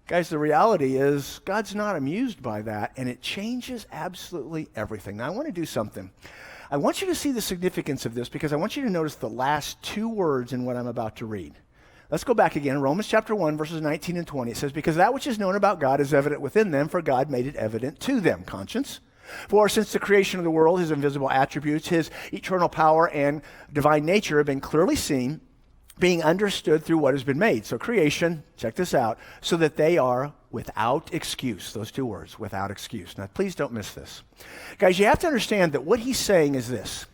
Guys, the reality is God's not amused by that, and it changes absolutely everything. Now, I want to do something. I want you to see the significance of this because I want you to notice the last two words in what I'm about to read. Let's go back again. Romans chapter 1, verses 19 and 20. It says, because that which is known about God is evident within them, for God made it evident to them. Conscience. For since the creation of the world, his invisible attributes, his eternal power and divine nature have been clearly seen, being understood through what has been made. So creation, check this out, so that they are without excuse. Those two words, without excuse. Now, please don't miss this. Guys, you have to understand that what he's saying is this.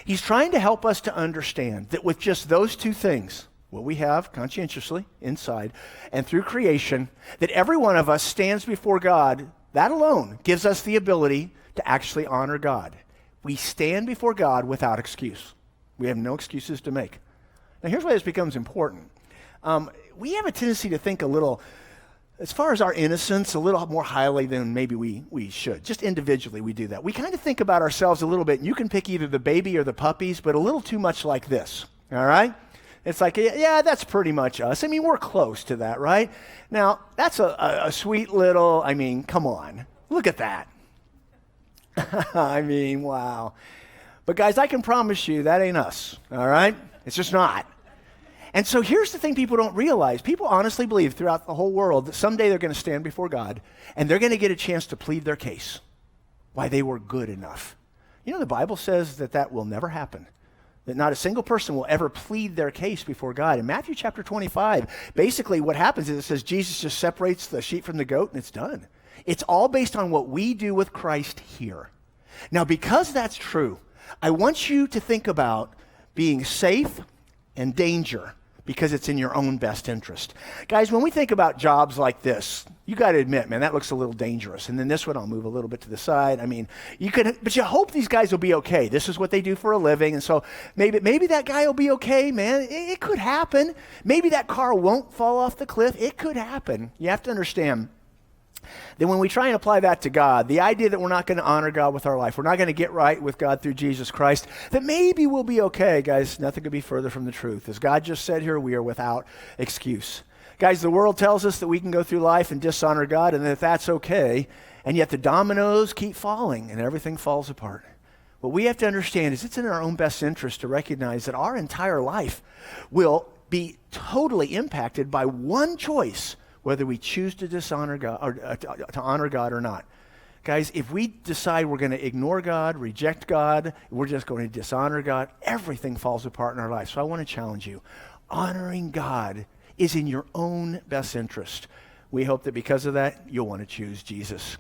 He's trying to help us to understand that with just those two things, what we have conscientiously inside and through creation, that every one of us stands before God. That alone gives us the ability to actually honor God. We stand before God without excuse. We have no excuses to make. Now, here's why this becomes important. We have a tendency to think a little, as far as our innocence, a little more highly than maybe we should. Just individually, we do that. We kind of think about ourselves a little bit, and you can pick either the baby or the puppies, but a little too much like this, all right? It's like, yeah, that's pretty much us. I mean, we're close to that, right? Now, that's a sweet little, I mean, come on. Look at that. I mean, wow. But guys, I can promise you that ain't us, all right? It's just not. And so here's the thing people don't realize. People honestly believe throughout the whole world that someday they're going to stand before God and they're going to get a chance to plead their case, why they were good enough. You know, the Bible says that that will never happen, that not a single person will ever plead their case before God. In Matthew chapter 25, basically what happens is it says Jesus just separates the sheep from the goat and it's done. It's all based on what we do with Christ here. Now, because that's true, I want you to think about being safe and danger because it's in your own best interest. Guys, when we think about jobs like this, you got to admit, man, that looks a little dangerous. And then this one, I'll move a little bit to the side. I mean, but you hope these guys will be okay. This is what they do for a living. And so maybe that guy will be okay, man. It could happen. Maybe that car won't fall off the cliff. It could happen. You have to understand that when we try and apply that to God, the idea that we're not going to honor God with our life, we're not going to get right with God through Jesus Christ, that maybe we'll be okay, guys, nothing could be further from the truth. As God just said here, we are without excuse. Guys, the world tells us that we can go through life and dishonor God and that that's okay, and yet the dominoes keep falling and everything falls apart. What we have to understand is it's in our own best interest to recognize that our entire life will be totally impacted by one choice, whether we choose to dishonor God or to honor God or not. Guys, if we decide we're going to ignore God, reject God, we're just going to dishonor God, everything falls apart in our life. So I want to challenge you. Honoring God is in your own best interest. We hope that because of that, you'll want to choose Jesus.